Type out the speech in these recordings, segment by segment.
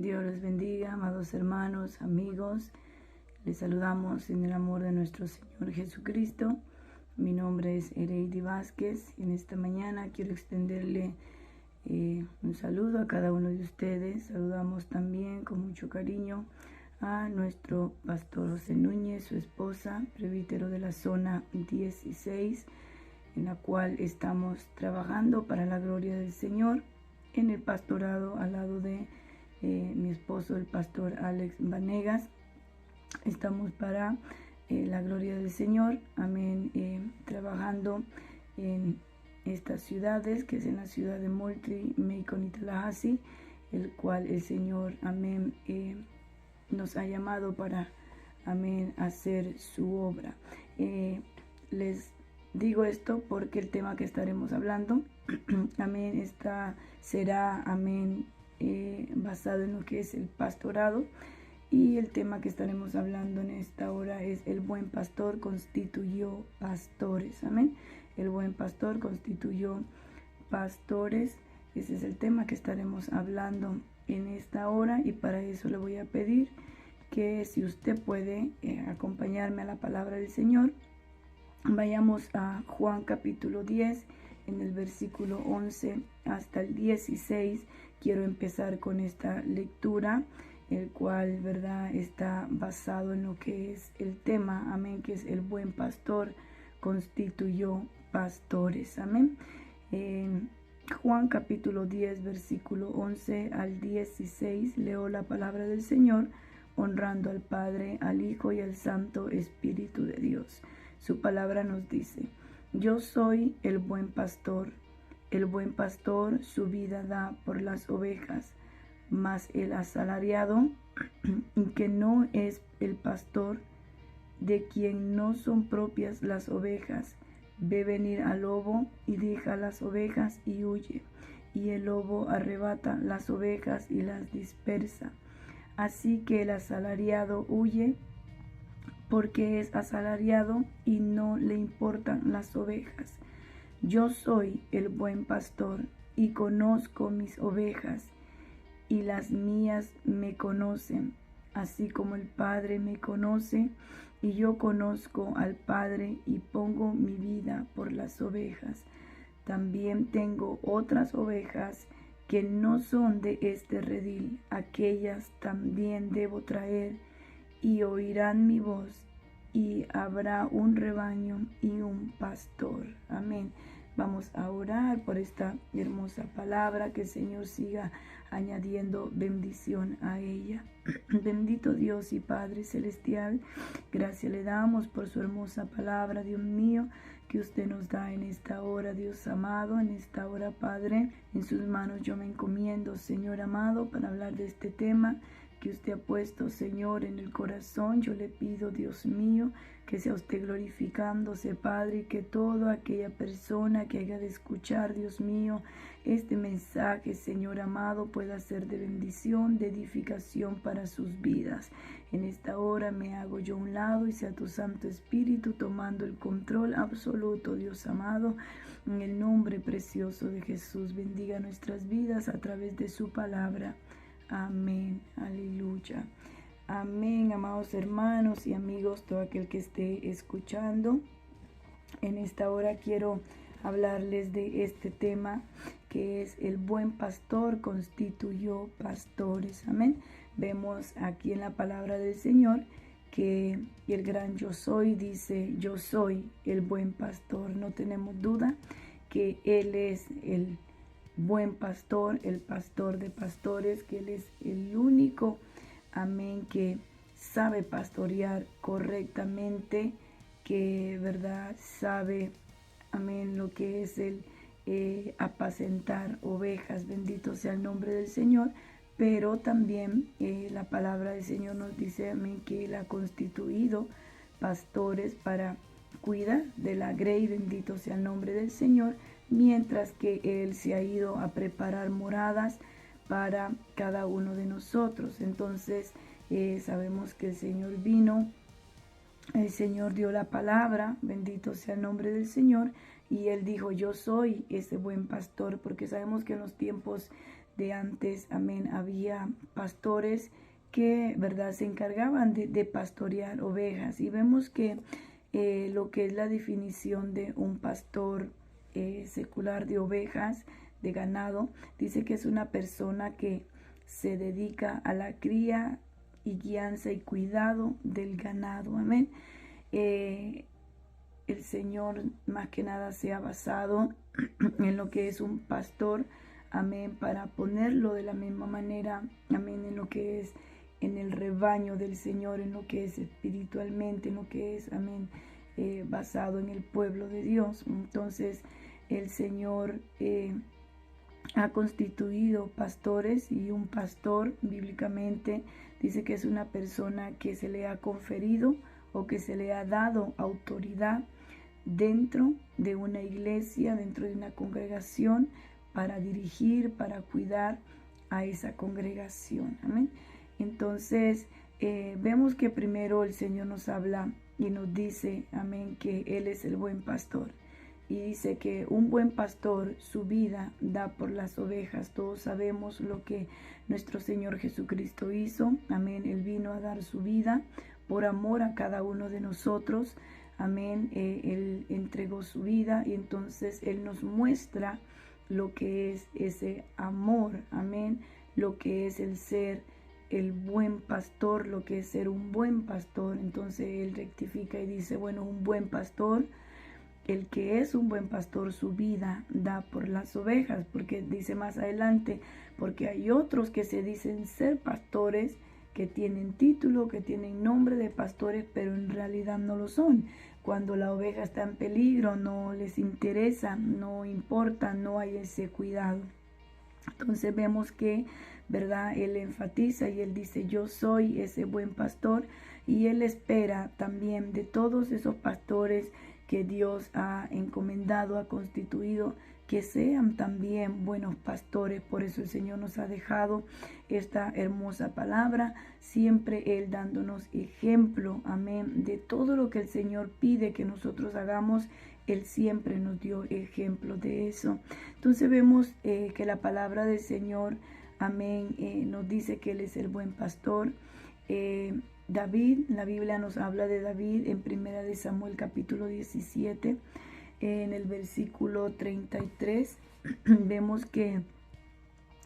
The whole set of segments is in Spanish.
Dios les bendiga, amados hermanos, amigos. Les saludamos en el amor de nuestro Señor Jesucristo. Mi nombre es Ereidi Vázquez y en esta mañana quiero extenderle un saludo a cada uno de ustedes. Saludamos también con mucho cariño a nuestro pastor José Núñez, su esposa, presbítero de la zona 16, en la cual estamos trabajando para la gloria del Señor en el pastorado al lado de mi esposo, el pastor Alex Vanegas. Estamos para la gloria del Señor, amén, trabajando en estas ciudades, que es en la ciudad de Moultrie, Macon y Tallahassee, el cual el Señor, amén, nos ha llamado para, amén, hacer su obra. Les digo esto porque el tema que estaremos hablando, amén, será, amén, basado en lo que es el pastorado, y el tema que estaremos hablando en esta hora es: el buen pastor constituyó pastores, amén. El buen pastor constituyó pastores. Ese es el tema que estaremos hablando en esta hora, y para eso le voy a pedir que, si usted puede acompañarme a la palabra del Señor, vayamos a Juan capítulo 10, en el versículo 11 hasta el 16. Quiero empezar con esta lectura, el cual, verdad, está basado en lo que es el tema, amén, que es el buen pastor constituyó pastores, amén. Juan capítulo 10, versículo 11 al 16, leo la palabra del Señor, honrando al Padre, al Hijo y al Santo Espíritu de Dios. Su palabra nos dice: yo soy el buen pastor su vida da por las ovejas, mas el asalariado, que no es el pastor, de quien no son propias las ovejas, ve venir al lobo y deja las ovejas y huye, y el lobo arrebata las ovejas y las dispersa. Así que el asalariado huye porque es asalariado y no le importan las ovejas. Yo soy el buen pastor y conozco mis ovejas, y las mías me conocen, así como el Padre me conoce, y yo conozco al Padre y pongo mi vida por las ovejas. También tengo otras ovejas que no son de este redil, aquellas también debo traer, y oirán mi voz, y habrá un rebaño y un pastor. Amén. Vamos a orar por esta hermosa palabra, que el Señor siga añadiendo bendición a ella. Bendito Dios y Padre Celestial, gracias le damos por su hermosa palabra, Dios mío, que usted nos da en esta hora, Dios amado. En esta hora, Padre, en sus manos yo me encomiendo, Señor amado, para hablar de este tema que usted ha puesto, Señor, en el corazón. Yo le pido, Dios mío, que sea usted glorificándose, Padre, y que toda aquella persona que haya de escuchar, Dios mío, este mensaje, Señor amado, pueda ser de bendición, de edificación para sus vidas. En esta hora me hago yo a un lado, y sea tu Santo Espíritu tomando el control absoluto, Dios amado. En el nombre precioso de Jesús, bendiga nuestras vidas a través de su palabra. Amén, aleluya. Amén, amados hermanos y amigos, todo aquel que esté escuchando. En esta hora quiero hablarles de este tema, que es: el buen pastor constituyó pastores. Amén. Vemos aquí en la palabra del Señor que el gran yo soy dice: yo soy el buen pastor. No tenemos duda que Él es el buen pastor, el pastor de pastores, que Él es el único, amén, que sabe pastorear correctamente, que, verdad, sabe, amén, lo que es el apacentar ovejas. Bendito sea el nombre del Señor. Pero también la palabra del Señor nos dice, amén, que Él ha constituido pastores para cuidar de la grey. Bendito sea el nombre del Señor, mientras que Él se ha ido a preparar moradas para cada uno de nosotros. Entonces sabemos que el Señor vino, el Señor dio la palabra, bendito sea el nombre del Señor, y Él dijo: yo soy ese buen pastor, porque sabemos que en los tiempos de antes, amén, había pastores que, ¿verdad?, se encargaban de pastorear ovejas. Y vemos que lo que es la definición de un pastor secular de ovejas, de ganado, dice que es una persona que se dedica a la cría y guianza y cuidado del ganado. Amén. El Señor más que nada se ha basado en lo que es un pastor, amén, para ponerlo de la misma manera, amén, en lo que es en el rebaño del Señor, en lo que es espiritualmente, en lo que es, amén, basado en el pueblo de Dios. Entonces el Señor ha constituido pastores, y un pastor bíblicamente dice que es una persona que se le ha conferido o que se le ha dado autoridad dentro de una iglesia, dentro de una congregación, para dirigir, para cuidar a esa congregación. Amén. Entonces vemos que primero el Señor nos habla y nos dice, amén, que Él es el buen pastor. Y dice que un buen pastor su vida da por las ovejas. Todos sabemos lo que nuestro Señor Jesucristo hizo. Amén. Él vino a dar su vida por amor a cada uno de nosotros. Amén. Él entregó su vida, y entonces Él nos muestra lo que es ese amor. Amén. Lo que es el ser el buen pastor, lo que es ser un buen pastor. Entonces Él rectifica y dice, bueno, un buen pastor, el que es un buen pastor, su vida da por las ovejas, porque dice más adelante, porque hay otros que se dicen ser pastores, que tienen título, que tienen nombre de pastores, pero en realidad no lo son. Cuando la oveja está en peligro, no les interesa, no importa, no hay ese cuidado. Entonces vemos que, ¿verdad?, Él enfatiza y Él dice, yo soy ese buen pastor, y Él espera también de todos esos pastores que Dios ha encomendado, ha constituido, que sean también buenos pastores. Por eso el Señor nos ha dejado esta hermosa palabra, siempre Él dándonos ejemplo, amén, de todo lo que el Señor pide que nosotros hagamos. Él siempre nos dio ejemplo de eso. Entonces vemos que la palabra del Señor, amén, nos dice que Él es el buen pastor. David, la Biblia nos habla de David en 1 de Samuel capítulo 17, en el versículo 33, vemos que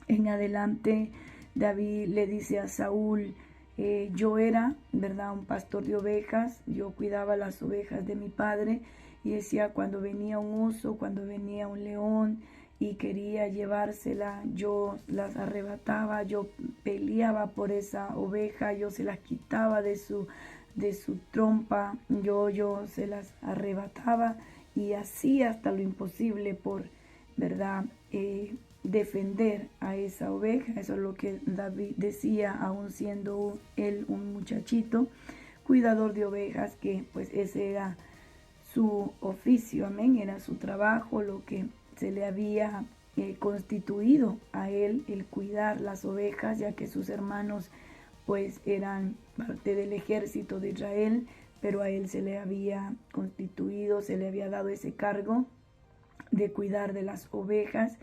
en adelante David le dice a Saúl, yo era, ¿verdad?, un pastor de ovejas, yo cuidaba las ovejas de mi padre, y decía, cuando venía un oso, cuando venía un león y quería llevársela, yo las arrebataba, yo peleaba por esa oveja, yo se las quitaba de su trompa, yo se las arrebataba, y hacía hasta lo imposible por, ¿verdad?, defender a esa oveja. Eso es lo que David decía, aún siendo él un muchachito, cuidador de ovejas, que pues ese era su oficio, amén, era su trabajo, lo que se le había constituido a él, el cuidar las ovejas, ya que sus hermanos pues eran parte del ejército de Israel, pero a él se le había constituido, se le había dado ese cargo de cuidar de las ovejas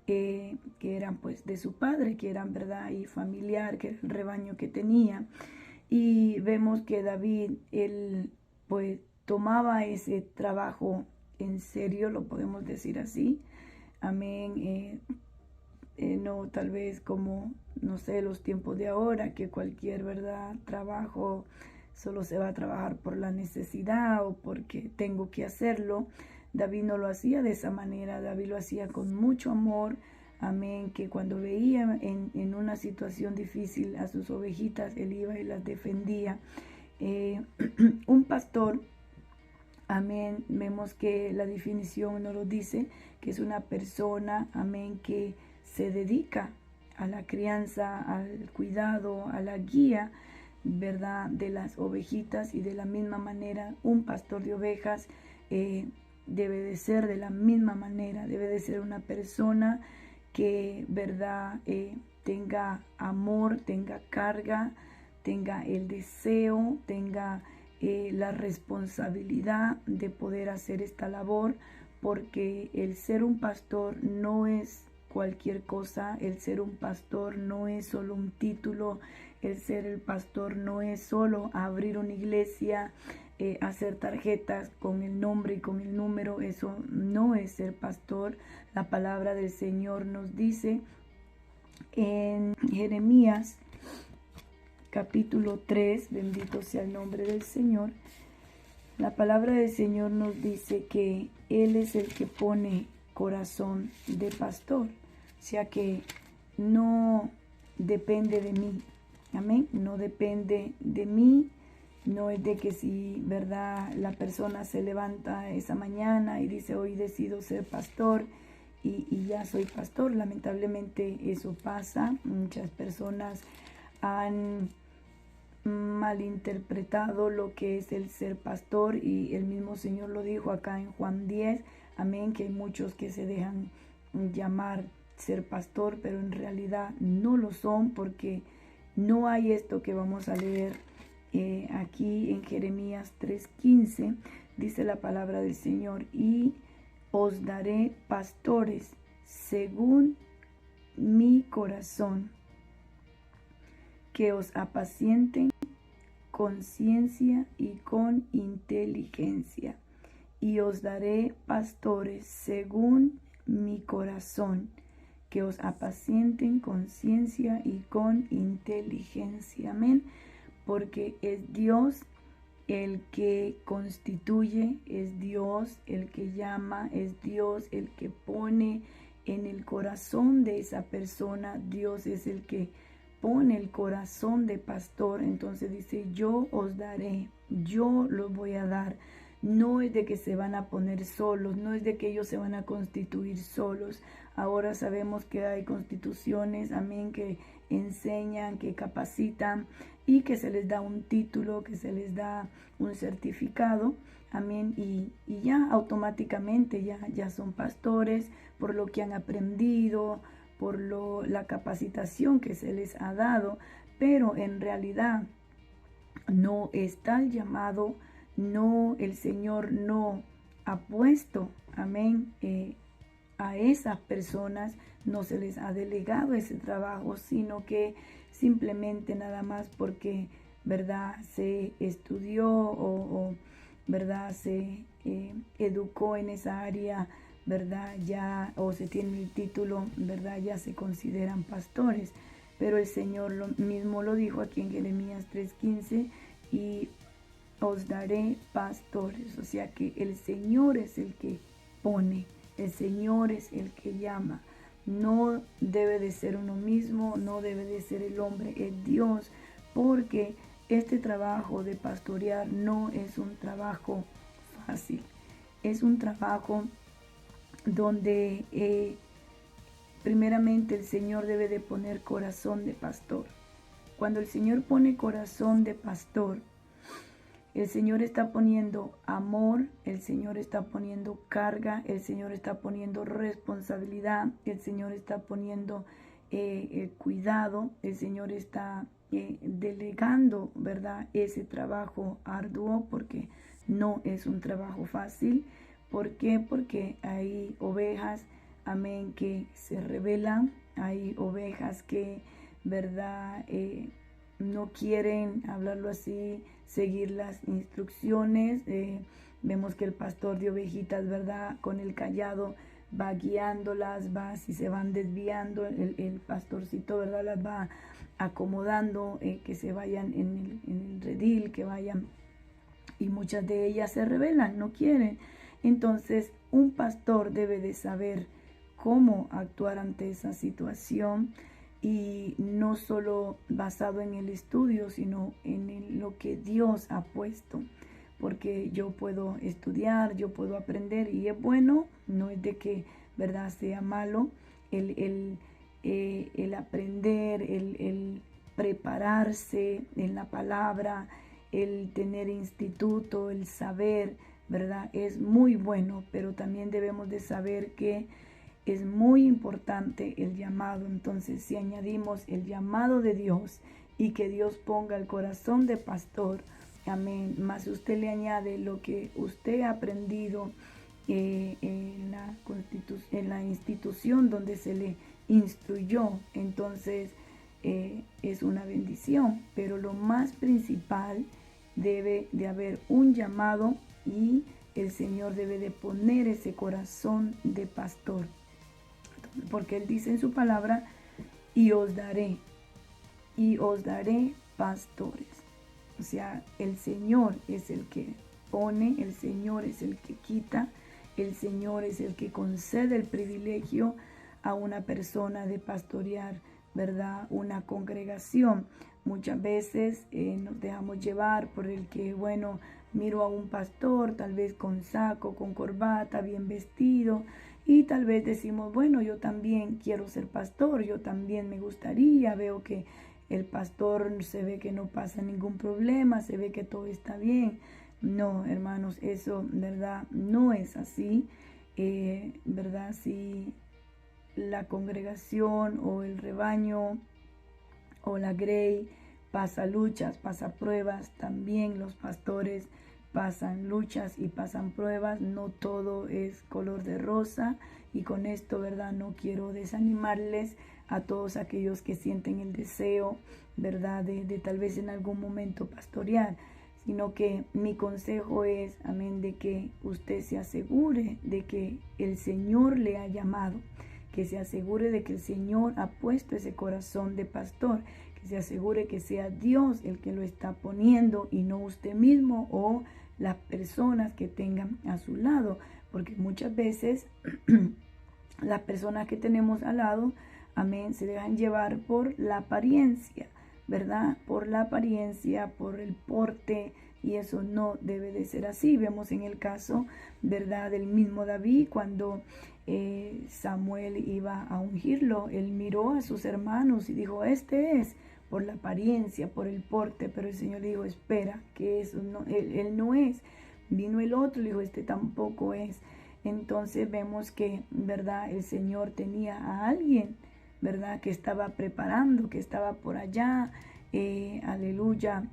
que eran pues de su padre, que eran, verdad, y familiar, que era el rebaño que tenía. Y vemos que David, él pues tomaba ese trabajo en serio, lo podemos decir así, amén. No tal vez como, no sé, los tiempos de ahora, que cualquier, verdad, trabajo solo se va a trabajar por la necesidad o porque tengo que hacerlo. David no lo hacía de esa manera, David lo hacía con mucho amor, amén, que cuando veía en una situación difícil a sus ovejitas, él iba y las defendía. Un pastor, amén, vemos que la definición nos lo dice, que es una persona, amén, que se dedica a la crianza, al cuidado, a la guía, ¿verdad?, de las ovejitas. Y de la misma manera, un pastor de ovejas debe de ser de la misma manera, debe de ser una persona que, ¿verdad?, tenga amor, tenga carga, tenga el deseo, tenga la responsabilidad de poder hacer esta labor, porque el ser un pastor no es cualquier cosa. El ser un pastor no es solo un título. El ser el pastor no es solo abrir una iglesia, hacer tarjetas con el nombre y con el número. Eso no es ser pastor. La palabra del Señor nos dice en Jeremías capítulo 3, bendito sea el nombre del Señor. La palabra del Señor nos dice que Él es el que pone corazón de pastor, o sea que no depende de mí, amén, no depende de mí, no es de que si, verdad, la persona se levanta esa mañana y dice hoy decido ser pastor y ya soy pastor. Lamentablemente eso pasa, muchas personas han malinterpretado lo que es el ser pastor y el mismo Señor lo dijo acá en Juan 10, amén, que hay muchos que se dejan llamar ser pastor, pero en realidad no lo son, porque no hay esto que vamos a leer aquí en Jeremías 3:15. Dice la palabra del Señor: y os daré pastores según mi corazón, que os apacienten con ciencia y con inteligencia. Y os daré pastores según mi corazón, que os apacienten con ciencia y con inteligencia. Amén. Porque es Dios el que constituye, es Dios el que llama, es Dios el que pone en el corazón de esa persona. Dios es el que pone el corazón de pastor. Entonces dice: yo os daré, yo los voy a dar. No es de que se van a poner solos, no es de que ellos se van a constituir solos. Ahora sabemos que hay constituciones, amén, que enseñan, que capacitan y que se les da un título, que se les da un certificado, amén, y ya automáticamente ya son pastores por lo que han aprendido, por la capacitación que se les ha dado, pero en realidad no está el llamado, no, el Señor no ha puesto, amén, a esas personas, no se les ha delegado ese trabajo, sino que simplemente nada más porque, verdad, se estudió o verdad, se educó en esa área, verdad, ya, o se tiene el título, verdad, ya se consideran pastores. Pero el Señor mismo lo dijo aquí en Jeremías 3:15: y os daré pastores. O sea que el Señor es el que pone, el Señor es el que llama. No debe de ser uno mismo, no debe de ser el hombre, es Dios, porque este trabajo de pastorear no es un trabajo fácil, es un trabajo donde primeramente el Señor debe de poner corazón de pastor. Cuando el Señor pone corazón de pastor, el Señor está poniendo amor, el Señor está poniendo carga, el Señor está poniendo responsabilidad, el Señor está poniendo cuidado, el Señor está delegando, ¿verdad?, ese trabajo arduo, porque no es un trabajo fácil. ¿Por qué? Porque hay ovejas, amén, que se rebelan, hay ovejas que, ¿verdad?, no quieren, hablarlo así, seguir las instrucciones. Vemos que el pastor de ovejitas, ¿verdad?, con el cayado va guiándolas, va, si se van desviando, el pastorcito, ¿verdad?, las va acomodando, que se vayan en el redil, que vayan, y muchas de ellas se rebelan, no quieren. Entonces, un pastor debe de saber cómo actuar ante esa situación, y no solo basado en el estudio, sino en lo que Dios ha puesto. Porque yo puedo estudiar, yo puedo aprender, y es bueno, no es de que, ¿verdad?, sea malo el aprender, el prepararse en la palabra, el tener instituto, el saber, ¿verdad?, es muy bueno, pero también debemos de saber que es muy importante el llamado. Entonces, si añadimos el llamado de Dios y que Dios ponga el corazón de pastor, amén, más usted le añade lo que usted ha aprendido en la institución donde se le instruyó. Entonces es una bendición, pero lo más principal, debe de haber un llamado y el Señor debe de poner ese corazón de pastor, porque Él dice en su palabra, y os daré pastores. O sea, el Señor es el que pone, el Señor es el que quita, el Señor es el que concede el privilegio a una persona de pastorear, ¿verdad? Una congregación. Muchas veces nos dejamos llevar por el que, bueno, miro a un pastor, tal vez con saco, con corbata, bien vestido, y tal vez decimos, bueno, yo también quiero ser pastor, yo también me gustaría, veo que el pastor se ve que no pasa ningún problema, se ve que todo está bien. No, hermanos, eso, ¿verdad? No es así, ¿verdad? Si la congregación o el rebaño o la grey pasa luchas, pasa pruebas, también los pastores pasan luchas y pasan pruebas, no todo es color de rosa, y con esto, ¿verdad? No quiero desanimarles a todos aquellos que sienten el deseo, ¿verdad? De tal vez en algún momento pastorear, sino que mi consejo es, amén, de que usted se asegure de que el Señor le ha llamado, que se asegure de que el Señor ha puesto ese corazón de pastor, que se asegure que sea Dios el que lo está poniendo y no usted mismo o las personas que tengan a su lado, porque muchas veces las personas que tenemos al lado, amén, se dejan llevar por la apariencia, ¿verdad? Por la apariencia, por el porte, y eso no debe de ser así. Vemos en el caso, ¿verdad?, del mismo David, cuando Samuel iba a ungirlo, él miró a sus hermanos y dijo, este es, por la apariencia, por el porte, pero el Señor le dijo, espera, que eso no, él no es. Vino el otro, le dijo, este tampoco es. Entonces vemos que, ¿verdad?, el Señor tenía a alguien, ¿verdad?, que estaba preparando, que estaba por allá, aleluya,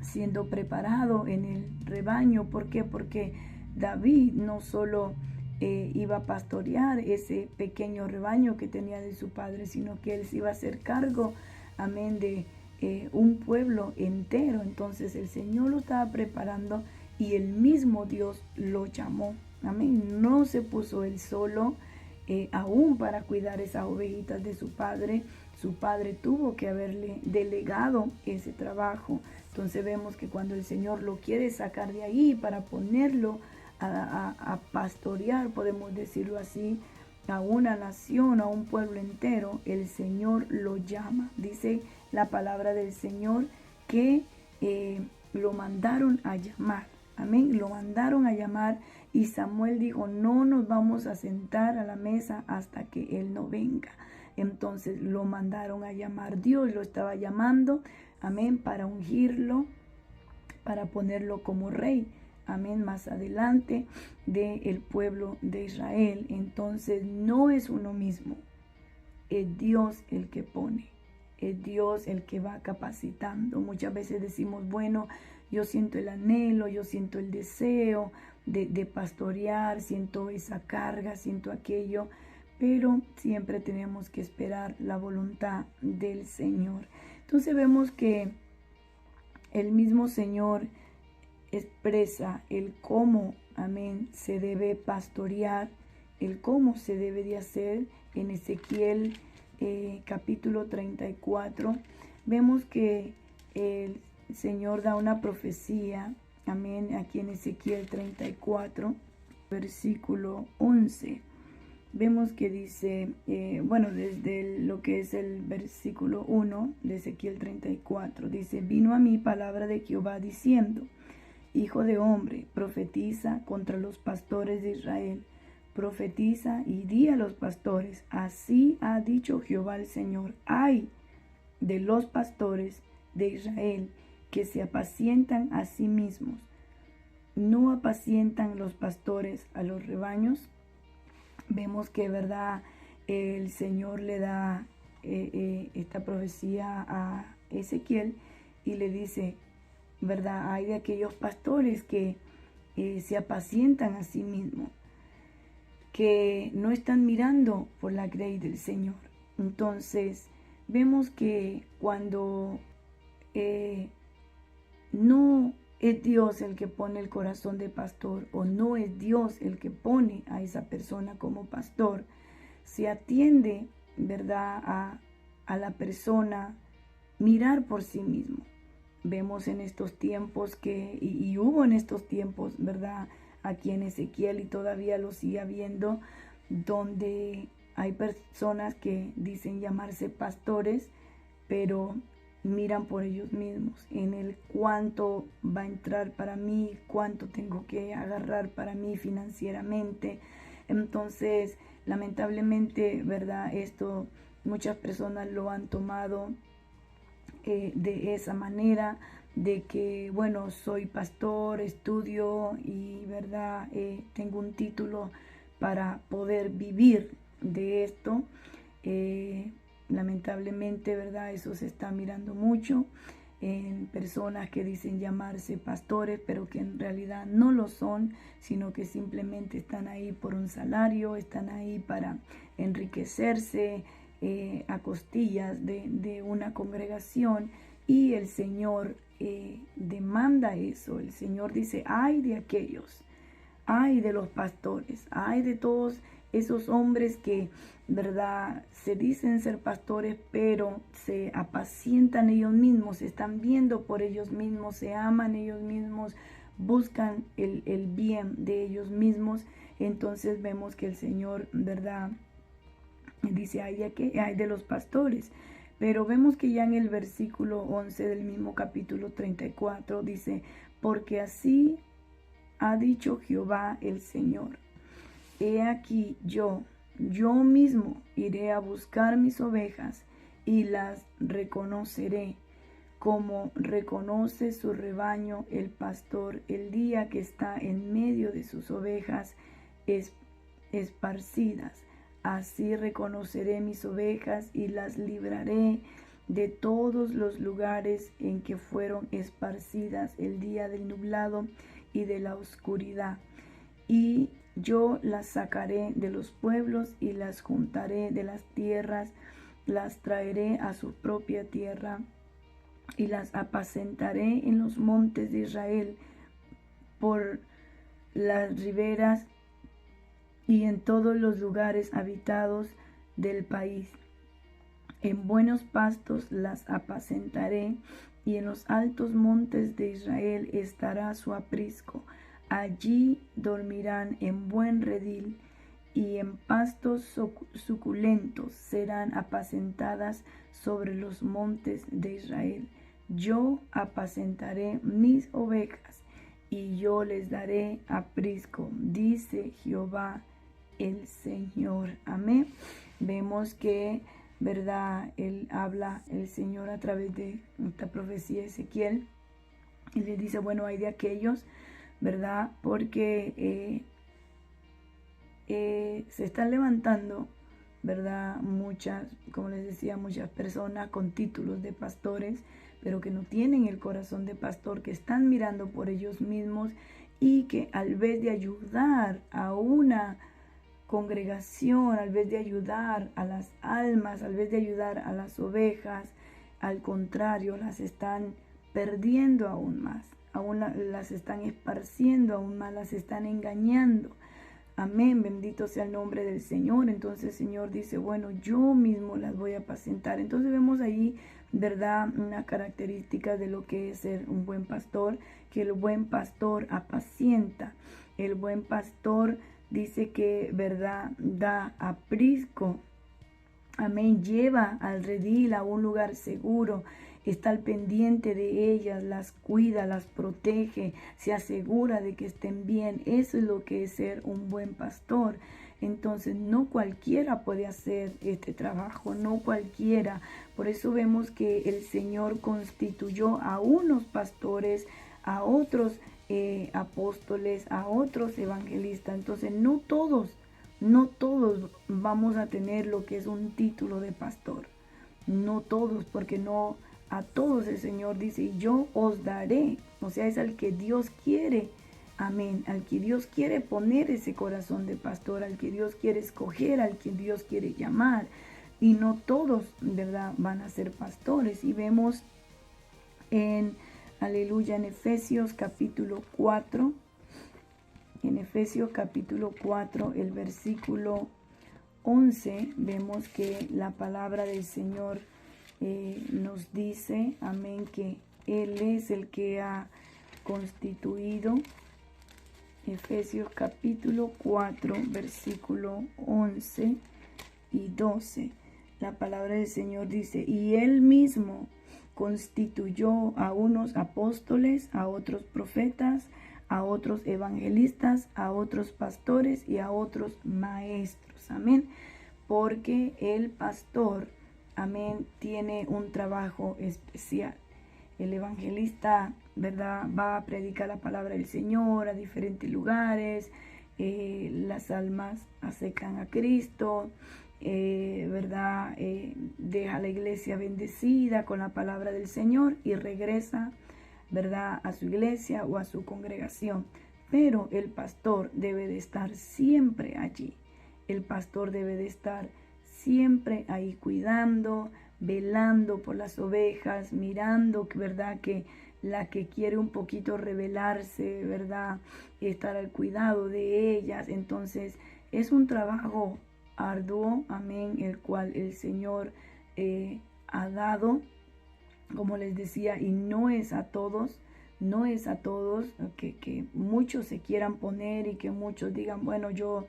siendo preparado en el rebaño. ¿Por qué? Porque David no solo iba a pastorear ese pequeño rebaño que tenía de su padre, sino que él se iba a hacer cargo, amén, de un pueblo entero. Entonces el Señor lo estaba preparando y el mismo Dios lo llamó, amén. No se puso él solo, aún para cuidar esas ovejitas de su padre tuvo que haberle delegado ese trabajo. Entonces vemos que cuando el Señor lo quiere sacar de ahí para ponerlo a pastorear, podemos decirlo así, a una nación, a un pueblo entero, el Señor lo llama. Dice la palabra del Señor que lo mandaron a llamar. Amén, lo mandaron a llamar y Samuel dijo, no nos vamos a sentar a la mesa hasta que Él no venga. Entonces lo mandaron a llamar, Dios lo estaba llamando, amén, para ungirlo, para ponerlo como rey, amén, más adelante del pueblo de Israel. Entonces no es uno mismo, es Dios el que pone, es Dios el que va capacitando. Muchas veces decimos, bueno, yo siento el anhelo, yo siento el deseo de pastorear, siento esa carga, siento aquello, pero siempre tenemos que esperar la voluntad del Señor. Entonces vemos que el mismo Señor expresa el cómo, amén, se debe pastorear, el cómo se debe de hacer. En Ezequiel capítulo 34, vemos que el Señor da una profecía, amén, aquí en Ezequiel 34, versículo 11. Vemos que dice, bueno, desde lo que es el versículo 1 de Ezequiel 34, dice, vino a mí palabra de Jehová diciendo, hijo de hombre, profetiza contra los pastores de Israel, profetiza y di a los pastores, así ha dicho Jehová el Señor, ay de los pastores de Israel que se apacientan a sí mismos, no apacientan los pastores a los rebaños. Vemos que, verdad, el Señor le da esta profecía a Ezequiel y le dice, verdad, hay de aquellos pastores que se apacientan a sí mismos, que no están mirando por la grey del Señor. Entonces, vemos que cuando no es Dios el que pone el corazón de pastor, o no es Dios el que pone a esa persona como pastor, se atiende, ¿verdad?, a la persona mirar por sí mismo. Vemos en estos tiempos y hubo en estos tiempos, ¿verdad?, aquí en Ezequiel, y todavía lo sigue habiendo, donde hay personas que dicen llamarse pastores, pero miran por ellos mismos, en el cuánto va a entrar para mí, cuánto tengo que agarrar para mí financieramente. Entonces, lamentablemente, ¿verdad?, esto muchas personas lo han tomado de esa manera, de que, bueno, soy pastor, estudio y, ¿verdad?, tengo un título para poder vivir de esto. Lamentablemente, ¿verdad?, eso se está mirando mucho en personas que dicen llamarse pastores, pero que en realidad no lo son, sino que simplemente están ahí por un salario, están ahí para enriquecerse a costillas de una congregación, y el Señor demanda eso. El Señor dice, ay de aquellos, ay de los pastores, ay de todos esos hombres que, ¿verdad?, se dicen ser pastores, pero se apacientan ellos mismos, se están viendo por ellos mismos, se aman ellos mismos, buscan el bien de ellos mismos. Entonces vemos que el Señor, ¿verdad?, dice, ay de los pastores. Pero vemos que ya en el versículo 11 del mismo capítulo 34 dice, porque así ha dicho Jehová el Señor, he aquí yo mismo iré a buscar mis ovejas y las reconoceré, como reconoce su rebaño el pastor el día que está en medio de sus ovejas esparcidas. Así reconoceré mis ovejas y las libraré de todos los lugares en que fueron esparcidas el día del nublado y de la oscuridad. Y yo las sacaré de los pueblos y las juntaré de las tierras, las traeré a su propia tierra y las apacentaré en los montes de Israel, por las riberas y en todos los lugares habitados del país. En buenos pastos las apacentaré, y en los altos montes de Israel estará su aprisco. Allí dormirán en buen redil, y en pastos suculentos serán apacentadas sobre los montes de Israel. Yo apacentaré mis ovejas, y yo les daré aprisco, dice Jehová el Señor. Amén. Vemos que, ¿verdad?, él habla, el Señor, a través de esta profecía de Ezequiel, y le dice, bueno, hay de aquellos, ¿verdad?, porque se están levantando, ¿verdad?, muchas, como les decía, muchas personas con títulos de pastores, pero que no tienen el corazón de pastor, que están mirando por ellos mismos, y que al vez de ayudar a una congregación, al vez de ayudar a las almas, al vez de ayudar a las ovejas, al contrario, las están perdiendo aún más, las están esparciendo aún más, las están engañando. Amén, bendito sea el nombre del Señor. Entonces el Señor dice, bueno, yo mismo las voy a apacentar. Entonces vemos ahí, ¿verdad?, una característica de lo que es ser un buen pastor, que el buen pastor apacienta. El buen pastor dice que, ¿verdad?, da aprisco. Amén, lleva al redil a un lugar seguro, está al pendiente de ellas, las cuida, las protege, se asegura de que estén bien. Eso es lo que es ser un buen pastor. Entonces no cualquiera puede hacer este trabajo, no cualquiera. Por eso vemos que el Señor constituyó a unos pastores, a otros apóstoles, a otros evangelistas. Entonces no todos vamos a tener lo que es un título de pastor. No todos, porque no a todos el Señor dice, y yo os daré. O sea, es al que Dios quiere. Amén. Al que Dios quiere poner ese corazón de pastor, al que Dios quiere escoger, al que Dios quiere llamar. Y no todos, ¿verdad?, van a ser pastores. Y vemos aleluya, en Efesios capítulo 4. En Efesios capítulo 4, el versículo 11, vemos que la palabra del Señor nos dice, amén, que Él es el que ha constituido. Efesios capítulo 4, versículo 11 y 12. La palabra del Señor dice, y Él mismo constituyó a unos apóstoles, a otros profetas, a otros evangelistas, a otros pastores y a otros maestros. Amén. Porque el pastor, amén, tiene un trabajo especial. El evangelista, ¿verdad?, va a predicar la palabra del Señor a diferentes lugares. Las almas aceptan a Cristo, ¿verdad? Deja la iglesia bendecida con la palabra del Señor y regresa, ¿verdad?, a su iglesia o a su congregación. Pero el pastor debe de estar siempre allí. El pastor debe de estar siempre ahí cuidando, velando por las ovejas, mirando, ¿verdad?, que la que quiere un poquito rebelarse, ¿verdad?, estar al cuidado de ellas. Entonces es un trabajo arduo, amén, el cual el Señor ha dado, como les decía, y no es a todos que muchos se quieran poner y que muchos digan, bueno, yo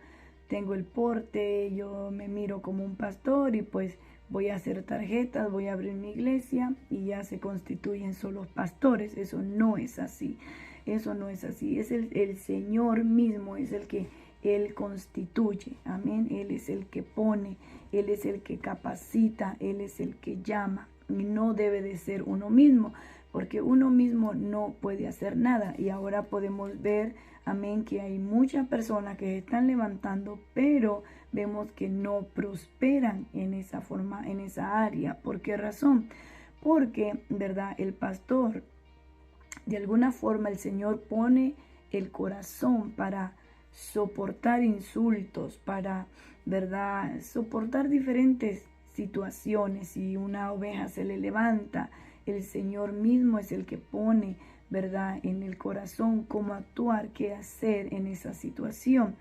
tengo el porte, yo me miro como un pastor y pues voy a hacer tarjetas, voy a abrir mi iglesia y ya se constituyen solos pastores. Eso no es así. Eso no es así. Es el Señor mismo, es el que Él constituye. Amén. Él es el que pone, Él es el que capacita, Él es el que llama. Y no debe de ser uno mismo, porque uno mismo no puede hacer nada. Y ahora podemos ver, amén, que hay muchas personas que se están levantando, pero vemos que no prosperan en esa forma, en esa área. ¿Por qué razón? Porque, ¿verdad?, el pastor, de alguna forma el Señor pone el corazón para soportar insultos, para, ¿verdad?, soportar diferentes situaciones. Si una oveja se le levanta, el Señor mismo es el que pone, ¿verdad?, en el corazón cómo actuar, qué hacer en esa situación.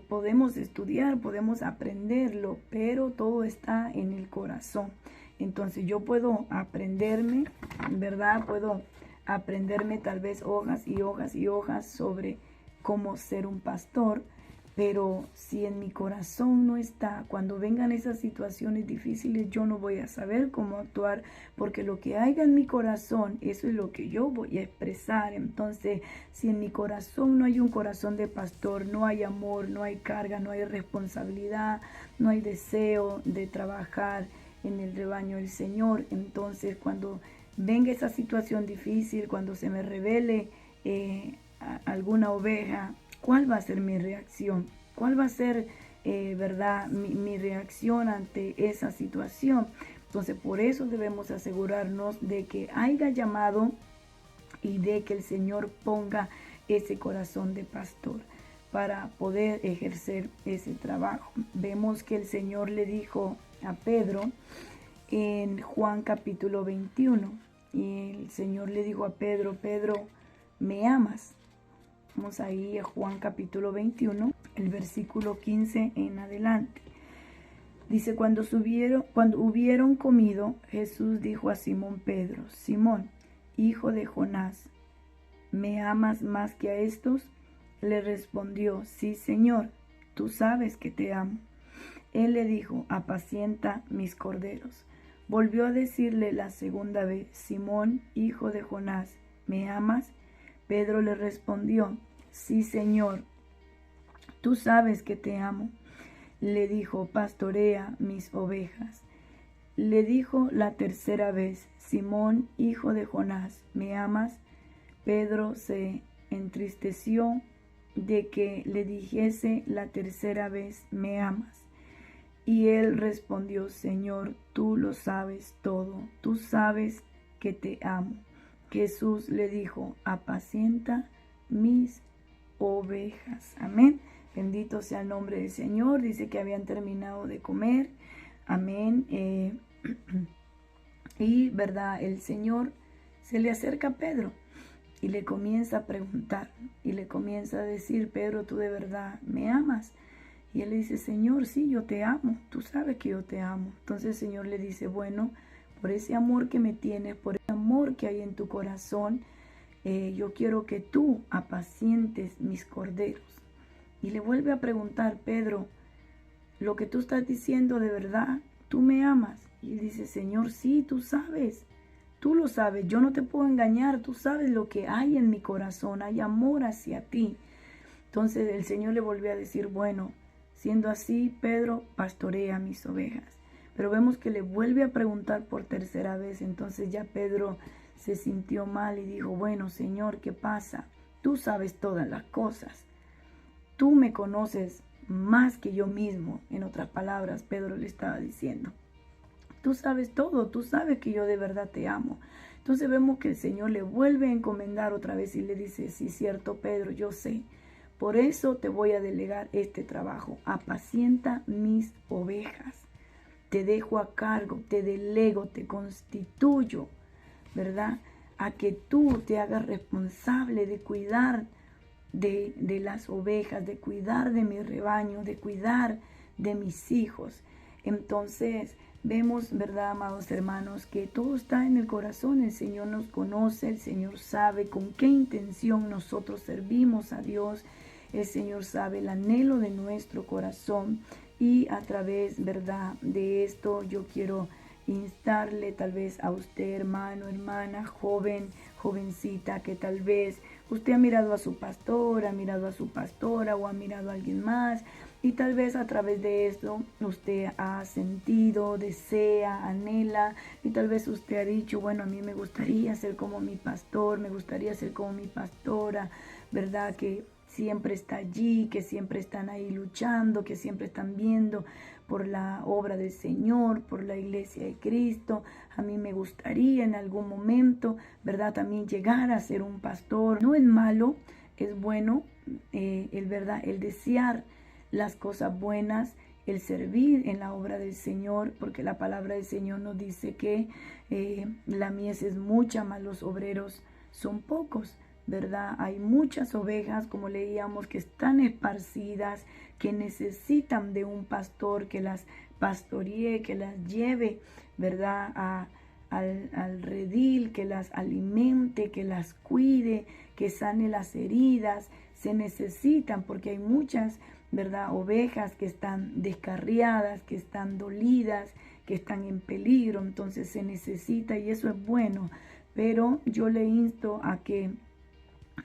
Podemos estudiar, podemos aprenderlo, pero todo está en el corazón. Entonces yo puedo aprenderme, ¿verdad? Puedo aprenderme tal vez hojas y hojas y hojas sobre cómo ser un pastor, pero si en mi corazón no está, cuando vengan esas situaciones difíciles, yo no voy a saber cómo actuar, porque lo que haya en mi corazón, eso es lo que yo voy a expresar. Entonces, si en mi corazón no hay un corazón de pastor, no hay amor, no hay carga, no hay responsabilidad, no hay deseo de trabajar en el rebaño del Señor, entonces cuando venga esa situación difícil, cuando se me revele alguna oveja, ¿cuál va a ser mi reacción? ¿Cuál va a ser, verdad, mi reacción ante esa situación? Entonces, por eso debemos asegurarnos de que haya llamado y de que el Señor ponga ese corazón de pastor para poder ejercer ese trabajo. Vemos que el Señor le dijo a Pedro en Juan capítulo 21, y el Señor le dijo a Pedro, Pedro, ¿me amas? Vamos ahí a Juan capítulo 21, el versículo 15 en adelante. Dice, cuando hubieron comido, Jesús dijo a Simón Pedro, Simón, hijo de Jonás, ¿me amas más que a estos? Le respondió, sí, Señor, tú sabes que te amo. Él le dijo, apacienta mis corderos. Volvió a decirle la segunda vez, Simón, hijo de Jonás, ¿me amas? Pedro le respondió, sí, Señor, tú sabes que te amo. Le dijo, pastorea mis ovejas. Le dijo la tercera vez, Simón, hijo de Jonás, ¿me amas? Pedro se entristeció de que le dijese la tercera vez, ¿me amas? Y él respondió, Señor, tú lo sabes todo, tú sabes que te amo. Jesús le dijo, apacienta mis ovejas. Amén. Bendito sea el nombre del Señor. Dice que habían terminado de comer. Amén. Y, ¿verdad? El Señor se le acerca a Pedro y le comienza a preguntar. Y le comienza a decir, Pedro, ¿tú de verdad me amas? Y él le dice, Señor, sí, yo te amo. Tú sabes que yo te amo. Entonces el Señor le dice, bueno, por ese amor que me tienes, por ese amor que hay en tu corazón, yo quiero que tú apacientes mis corderos. Y le vuelve a preguntar, Pedro, lo que tú estás diciendo de verdad, ¿tú me amas? Y él dice, Señor, sí, tú sabes, tú lo sabes, yo no te puedo engañar, tú sabes lo que hay en mi corazón, hay amor hacia ti. Entonces el Señor le volvió a decir, bueno, siendo así, Pedro, pastorea mis ovejas. Pero vemos que le vuelve a preguntar por tercera vez, entonces ya Pedro se sintió mal y dijo, bueno, Señor, ¿qué pasa? Tú sabes todas las cosas. Tú me conoces más que yo mismo. En otras palabras, Pedro le estaba diciendo, tú sabes todo, tú sabes que yo de verdad te amo. Entonces vemos que el Señor le vuelve a encomendar otra vez y le dice, sí, cierto, Pedro, yo sé. Por eso te voy a delegar este trabajo. Apacienta mis ovejas. Te dejo a cargo, te delego, te constituyo, ¿verdad? A que tú te hagas responsable de cuidar de las ovejas, de cuidar de mi rebaño, de cuidar de mis hijos. Entonces vemos, ¿verdad, amados hermanos? Que todo está en el corazón. El Señor nos conoce, el Señor sabe con qué intención nosotros servimos a Dios. El Señor sabe el anhelo de nuestro corazón. Y a través, ¿verdad?, de esto yo quiero instarle tal vez a usted, hermano, hermana, joven, jovencita, que tal vez usted ha mirado a su pastor, ha mirado a su pastora o ha mirado a alguien más y tal vez a través de esto usted ha sentido, desea, anhela y tal vez usted ha dicho, bueno, a mí me gustaría ser como mi pastor, me gustaría ser como mi pastora, ¿verdad? Que siempre está allí, que siempre están ahí luchando, que siempre están viendo por la obra del Señor, por la iglesia de Cristo. A mí me gustaría en algún momento, ¿verdad?, también llegar a ser un pastor. No es malo, es bueno, el desear las cosas buenas, el servir en la obra del Señor, porque la palabra del Señor nos dice que la mies es mucha, mas los obreros son pocos, ¿verdad? Hay muchas ovejas, como leíamos, que están esparcidas, que necesitan de un pastor que las pastoree, que las lleve, ¿verdad?, al redil, que las alimente, que las cuide, que sane las heridas. Se necesitan porque hay muchas, ¿verdad?, ovejas que están descarriadas, que están dolidas, que están en peligro. Entonces se necesita y eso es bueno. Pero yo le insto a que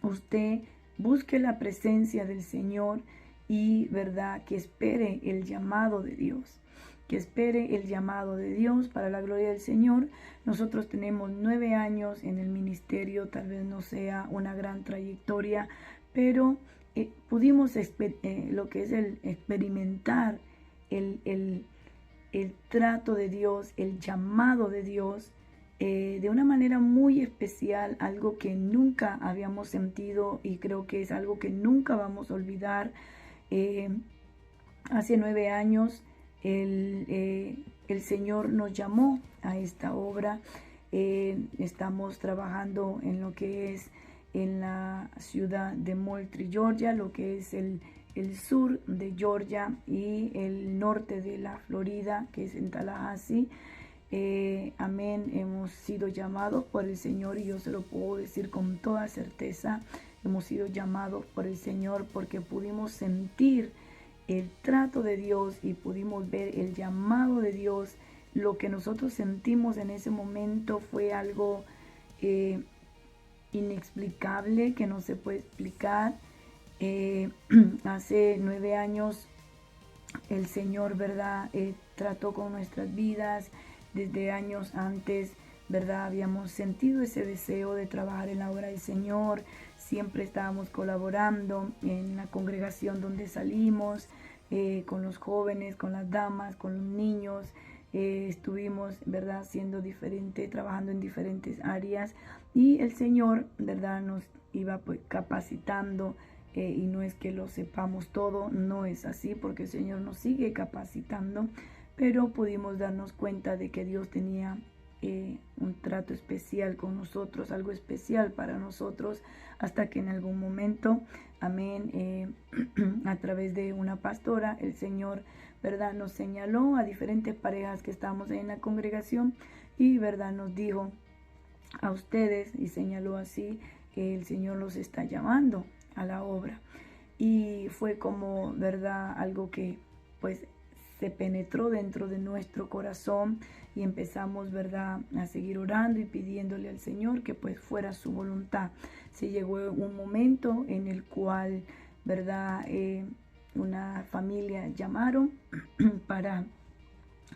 usted busque la presencia del Señor y, ¿verdad?, que espere el llamado de Dios. Que espere el llamado de Dios para la gloria del Señor. Nosotros tenemos 9 años en el ministerio, tal vez no sea una gran trayectoria, pero pudimos lo que es el experimentar el trato de Dios, el llamado de Dios, de una manera muy especial, algo que nunca habíamos sentido y creo que es algo que nunca vamos a olvidar. Hace 9 años el Señor nos llamó a esta obra. Estamos trabajando en lo que es en la ciudad de Moultrie, Georgia, lo que es el sur de Georgia y el norte de la Florida, que es en Tallahassee. Amén, hemos sido llamados por el Señor y yo se lo puedo decir con toda certeza. Hemos sido llamados por el Señor porque pudimos sentir el trato de Dios y pudimos ver el llamado de Dios. Lo que nosotros sentimos en ese momento fue algo inexplicable, que no se puede explicar. Hace 9 años el Señor, ¿verdad?, trató con nuestras vidas. Desde años antes, ¿verdad?, habíamos sentido ese deseo de trabajar en la obra del Señor. Siempre estábamos colaborando en la congregación donde salimos, con los jóvenes, con las damas, con los niños. Estuvimos, ¿verdad?, trabajando en diferentes áreas y el Señor, ¿verdad?, nos iba pues capacitando y no es que lo sepamos todo, no es así, porque el Señor nos sigue capacitando, pero pudimos darnos cuenta de que Dios tenía un trato especial con nosotros, algo especial para nosotros, hasta que en algún momento, amén, a través de una pastora, el Señor, ¿verdad?, nos señaló a diferentes parejas que estábamos en la congregación y, ¿verdad?, nos dijo a ustedes, y señaló así, que el Señor los está llamando a la obra. Y fue como, ¿verdad?, algo que pues se penetró dentro de nuestro corazón y empezamos, ¿verdad?, a seguir orando y pidiéndole al Señor que pues fuera su voluntad. Se llegó un momento en el cual, ¿verdad?, una familia llamaron para,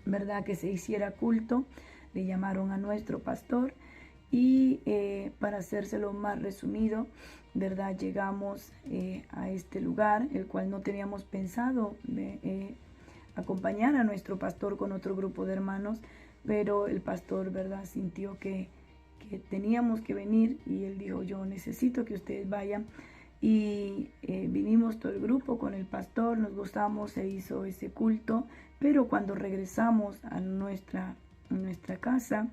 ¿verdad?, que se hiciera culto. Le llamaron a nuestro pastor y para hacérselo más resumido, ¿verdad?, llegamos a este lugar, el cual no teníamos pensado acompañar a nuestro pastor con otro grupo de hermanos, pero el pastor, ¿verdad?, sintió que teníamos que venir y él dijo, yo necesito que ustedes vayan. Y vinimos todo el grupo con el pastor, nos gustamos, se hizo ese culto, pero cuando regresamos a nuestra casa,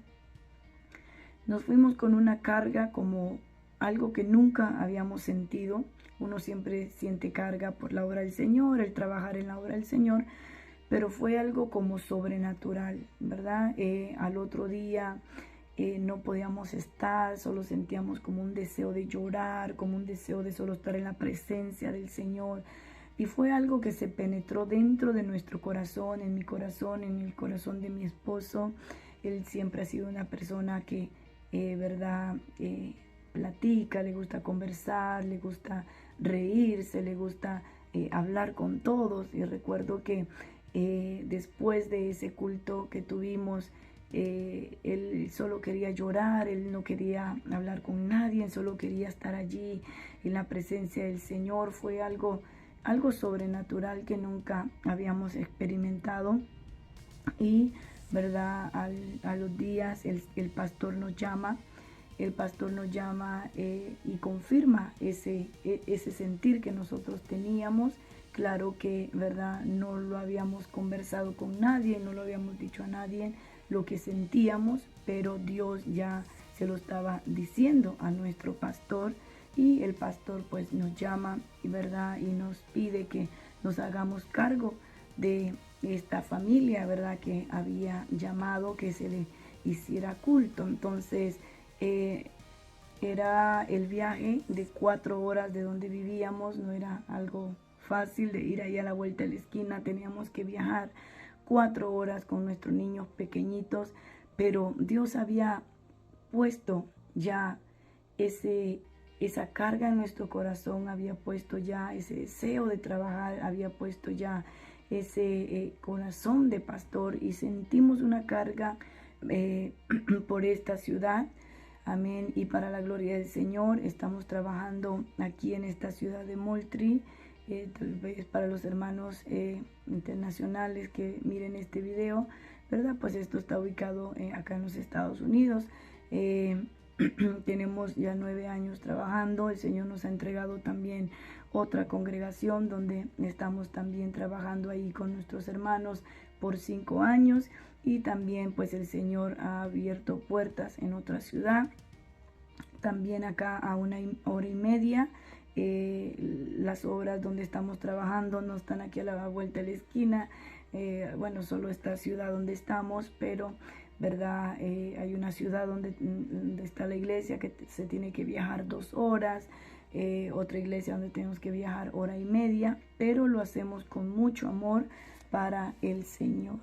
nos fuimos con una carga como algo que nunca habíamos sentido. Uno siempre siente carga por la obra del Señor, el trabajar en la obra del Señor, pero fue algo como sobrenatural, ¿verdad? Al otro día no podíamos estar, solo sentíamos como un deseo de llorar, como un deseo de solo estar en la presencia del Señor. Y fue algo que se penetró dentro de nuestro corazón, en mi corazón, en el corazón de mi esposo. Él siempre ha sido una persona que, ¿verdad?, platica, le gusta conversar, le gusta reírse, le gusta hablar con todos. Y recuerdo que después de ese culto que tuvimos, él solo quería llorar, él no quería hablar con nadie, solo quería estar allí en la presencia del Señor. Fue algo sobrenatural que nunca habíamos experimentado. Y, ¿verdad?, a los días el pastor nos llama. El pastor nos llama y confirma ese sentir que nosotros teníamos. Claro que, ¿verdad?, no lo habíamos conversado con nadie, no lo habíamos dicho a nadie lo que sentíamos, pero Dios ya se lo estaba diciendo a nuestro pastor. Y el pastor pues nos llama, ¿verdad?, y nos pide que nos hagamos cargo de esta familia, ¿verdad?, que había llamado que se le hiciera culto. Entonces, era el viaje de 4 horas de donde vivíamos, no era algo fácil de ir ahí a la vuelta de la esquina, teníamos que viajar 4 horas con nuestros niños pequeñitos, pero Dios había puesto ya esa carga en nuestro corazón, había puesto ya ese deseo de trabajar, había puesto ya ese corazón de pastor y sentimos una carga por esta ciudad. Amén. Y para la gloria del Señor, estamos trabajando aquí en esta ciudad de Moultrie. Tal vez para los hermanos internacionales que miren este video, ¿verdad? Pues esto está ubicado acá en los Estados Unidos. Tenemos ya 9 años trabajando. El Señor nos ha entregado también otra congregación donde estamos también trabajando ahí con nuestros hermanos por 5 años. Y también pues el Señor ha abierto puertas en otra ciudad. También acá a 1 hora y media. Las obras donde estamos trabajando no están aquí a la vuelta de la esquina. Bueno, solo esta ciudad donde estamos, pero ¿verdad? Hay una ciudad donde está la iglesia que se tiene que viajar 2 horas. Otra iglesia donde tenemos que viajar 1 hora y media, pero lo hacemos con mucho amor para el Señor.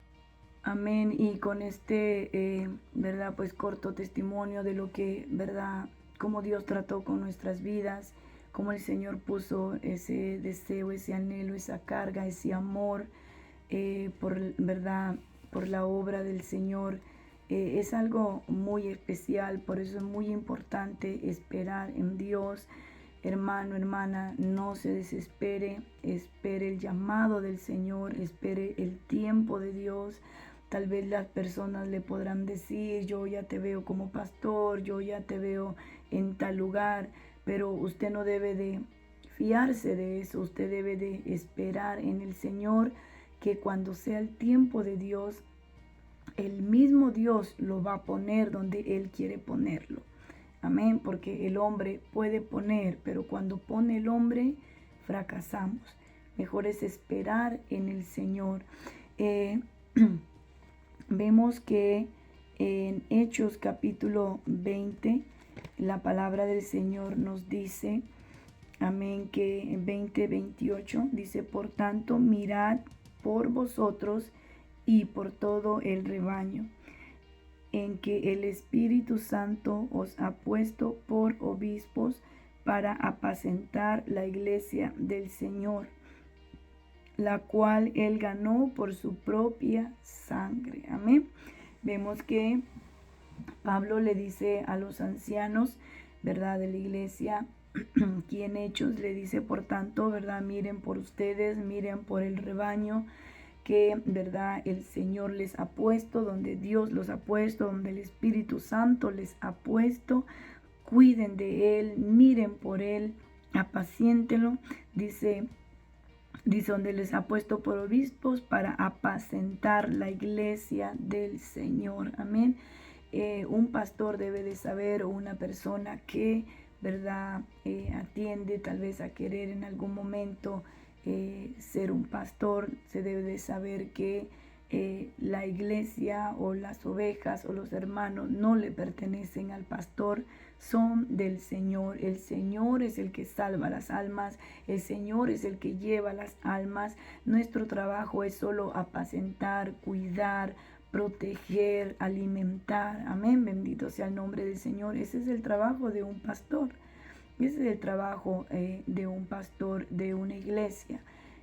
Amén. Y con este, ¿verdad?, pues corto testimonio de lo que, ¿verdad?, cómo Dios trató con nuestras vidas, cómo el Señor puso ese deseo, ese anhelo, esa carga, ese amor por, ¿verdad?, por la obra del Señor. Es algo muy especial, por eso es muy importante esperar en Dios. Hermano, hermana, no se desespere, espere el llamado del Señor, espere el tiempo de Dios. Tal vez las personas le podrán decir, yo ya te veo como pastor, yo ya te veo en tal lugar, pero usted no debe de fiarse de eso, usted debe de esperar en el Señor, que cuando sea el tiempo de Dios, el mismo Dios lo va a poner donde Él quiere ponerlo. Amén, porque el hombre puede poner, pero cuando pone el hombre, fracasamos. Mejor es esperar en el Señor. Vemos que en Hechos capítulo 20, la palabra del Señor nos dice, amén, que en 20:28 dice: por tanto, mirad por vosotros y por todo el rebaño, en que el Espíritu Santo os ha puesto por obispos para apacentar la iglesia del Señor, la cual Él ganó por su propia sangre. Amén. Vemos que Pablo le dice a los ancianos, ¿verdad?, de la iglesia, aquí en Hechos le dice: por tanto, ¿verdad?, miren por ustedes, miren por el rebaño que, ¿verdad?, el Señor les ha puesto, donde Dios los ha puesto, donde el Espíritu Santo les ha puesto. Cuiden de Él, miren por Él, apaciéntenlo. Dice donde les ha puesto por obispos para apacentar la iglesia del Señor. Amén. Un pastor debe de saber, o una persona que, ¿verdad?, atiende tal vez a querer en algún momento ser un pastor, se debe de saber que la iglesia o las ovejas o los hermanos no le pertenecen al pastor, son del Señor. El Señor es el que salva las almas, el Señor es el que lleva las almas. Nuestro trabajo es solo apacentar, cuidar, proteger, alimentar. Amén, bendito sea el nombre del Señor. Ese es el trabajo de un pastor. Ese es el trabajo de un pastor de una iglesia,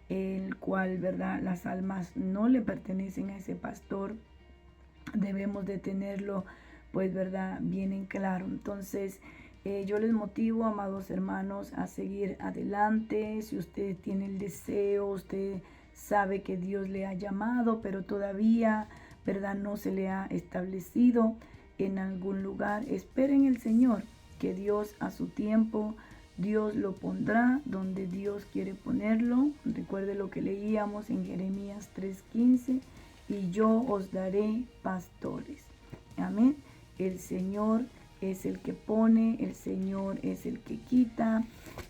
el cual, ¿verdad?, las almas no le pertenecen a ese pastor. Debemos de tenerlo, pues, ¿verdad?, bien en claro. Entonces, yo les motivo, amados hermanos, a seguir adelante. Si usted tiene el deseo, usted sabe que Dios le ha llamado, pero todavía, ¿verdad?, no se le ha establecido en algún lugar, espere en el Señor, que Dios a su tiempo, Dios lo pondrá donde Dios quiere ponerlo. Recuerde lo que leíamos en Jeremías 3:15: y yo os daré pastores. Amén. El Señor es el que pone, el Señor es el que quita,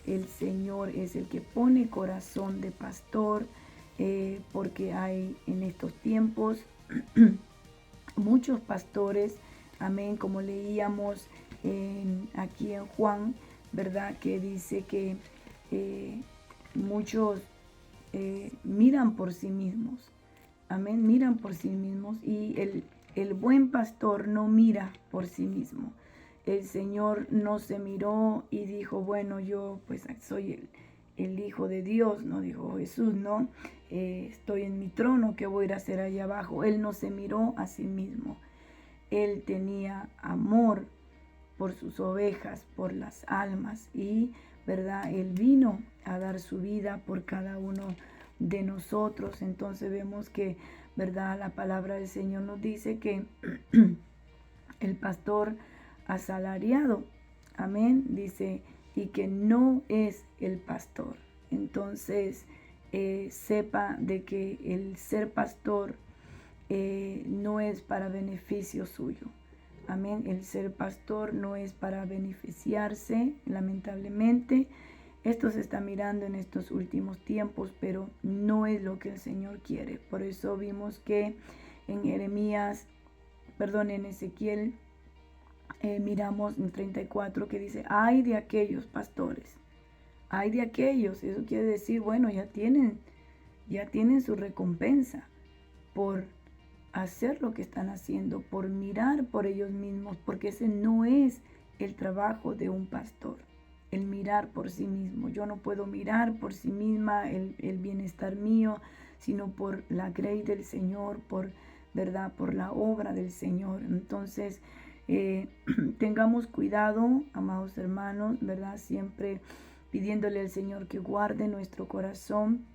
el Señor es el que pone corazón de pastor, porque hay en estos tiempos muchos pastores, amén, como leíamos aquí en Juan, ¿verdad?, que dice que muchos miran por sí mismos, amén, miran por sí mismos, y el buen pastor no mira por sí mismo. El Señor no se miró y dijo: bueno, yo pues soy el Hijo de Dios, no dijo Jesús, no, estoy en mi trono, ¿qué voy a ir a hacer allá abajo? Él no se miró a sí mismo. Él tenía amor por sus ovejas, por las almas, y, ¿verdad?, Él vino a dar su vida por cada uno de nosotros. Entonces vemos que, ¿verdad?, la palabra del Señor nos dice que el pastor asalariado, amén, dice, y que no es el pastor. Entonces, sepa de que el ser pastor no es para beneficio suyo. Amén. El ser pastor no es para beneficiarse, lamentablemente. Esto se está mirando en estos últimos tiempos, pero no es lo que el Señor quiere. Por eso vimos que en en Ezequiel, miramos en 34 que dice: ay de aquellos pastores, ay de aquellos. Eso quiere decir, bueno, ya tienen su recompensa por hacer lo que están haciendo, por mirar por ellos mismos, porque ese no es el trabajo de un pastor, el mirar por sí mismo. Yo no puedo mirar por sí misma el bienestar mío, sino por la gracia del Señor, ¿verdad?, por la obra del Señor. Entonces, tengamos cuidado, amados hermanos, ¿verdad?, siempre pidiéndole al Señor que guarde nuestro corazón,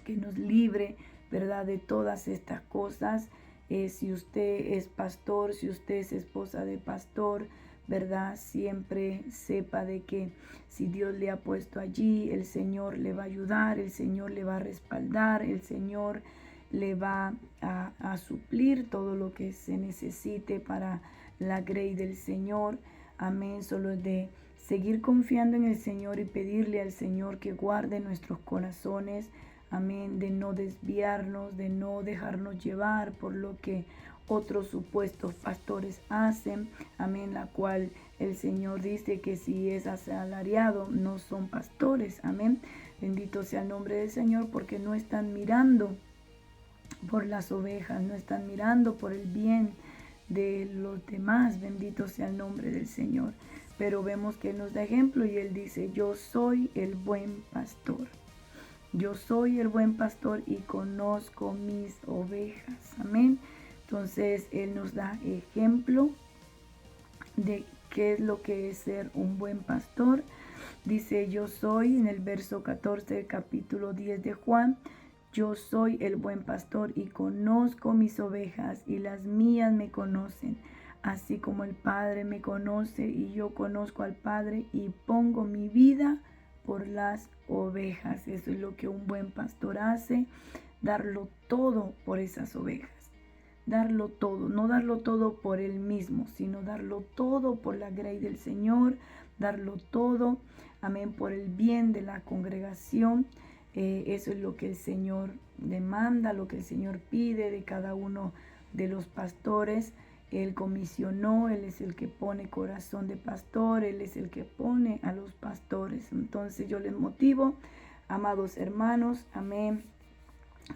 que nos libre, ¿verdad?, de todas estas cosas. Si usted es pastor, si usted es esposa de pastor, ¿verdad? Siempre sepa de que si Dios le ha puesto allí, el Señor le va a ayudar, el Señor le va a respaldar, el Señor le va a suplir todo lo que se necesite para la grey del Señor. Amén. Solo es de seguir confiando en el Señor y pedirle al Señor que guarde nuestros corazones. Amén. De no desviarnos, de no dejarnos llevar por lo que otros supuestos pastores hacen. Amén. La cual el Señor dice que si es asalariado no son pastores. Amén. Bendito sea el nombre del Señor, porque no están mirando por las ovejas, no están mirando por el bien de los demás. Bendito sea el nombre del Señor. Pero vemos que Él nos da ejemplo y Él dice: yo soy el buen pastor. Yo soy el buen pastor y conozco mis ovejas. Amén. Entonces Él nos da ejemplo de qué es lo que es ser un buen pastor. Dice: yo soy, en el verso 14 del capítulo 10 de Juan: yo soy el buen pastor y conozco mis ovejas y las mías me conocen, así como el Padre me conoce y yo conozco al Padre y pongo mi vida por las ovejas. Eso es lo que un buen pastor hace, darlo todo por esas ovejas. Darlo todo, no darlo todo por él mismo, sino darlo todo por la grey del Señor, darlo todo, amén, por el bien de la congregación. Eso es lo que el Señor demanda, lo que el Señor pide de cada uno de los pastores. Él comisionó, Él es el que pone corazón de pastor, Él es el que pone a los pastores. Entonces yo les motivo, amados hermanos, amén,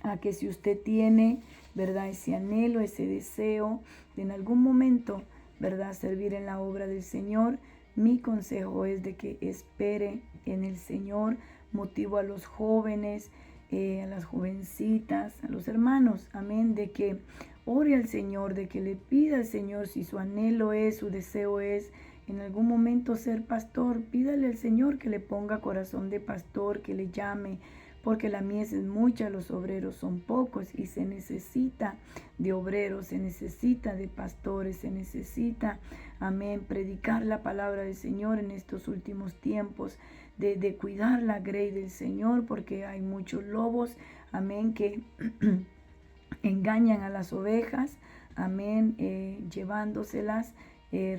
a que si usted tiene, ¿verdad?, ese anhelo, ese deseo de en algún momento, ¿verdad?, servir en la obra del Señor, mi consejo es de que espere en el Señor. Motivo a los jóvenes, a las jovencitas, a los hermanos, amén, de que ore al Señor, de que le pida al Señor si su anhelo es, su deseo es en algún momento ser pastor. Pídale al Señor que le ponga corazón de pastor, que le llame, porque la mies es mucha, los obreros son pocos y se necesita de obreros, se necesita de pastores, se necesita, amén, predicar la palabra del Señor en estos últimos tiempos, de cuidar la grey del Señor, porque hay muchos lobos, amén, que engañan a las ovejas, amén, llevándoselas,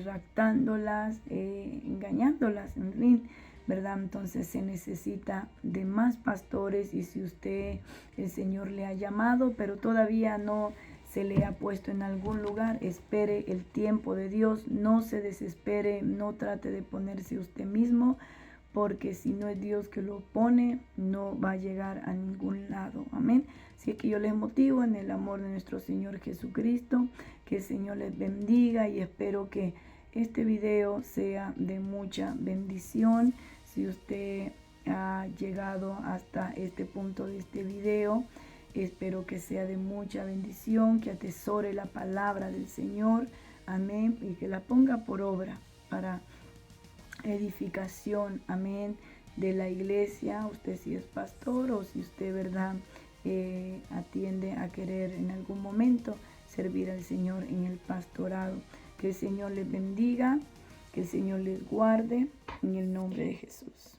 raptándolas, engañándolas, en fin, ¿verdad? Entonces se necesita de más pastores, y si usted, el Señor le ha llamado, pero todavía no se le ha puesto en algún lugar, espere el tiempo de Dios, no se desespere, no trate de ponerse usted mismo, porque si no es Dios que lo pone, no va a llegar a ningún lado. Amén. Así que yo les motivo en el amor de nuestro Señor Jesucristo, que el Señor les bendiga, y espero que este video sea de mucha bendición. Si usted ha llegado hasta este punto de este video, espero que sea de mucha bendición, que atesore la palabra del Señor, amén, y que la ponga por obra para edificación, amén, de la iglesia. Usted si es pastor, o si usted, verdad, atiende a querer en algún momento servir al Señor en el pastorado. Que el Señor les bendiga, que el Señor les guarde, en el nombre de Jesús.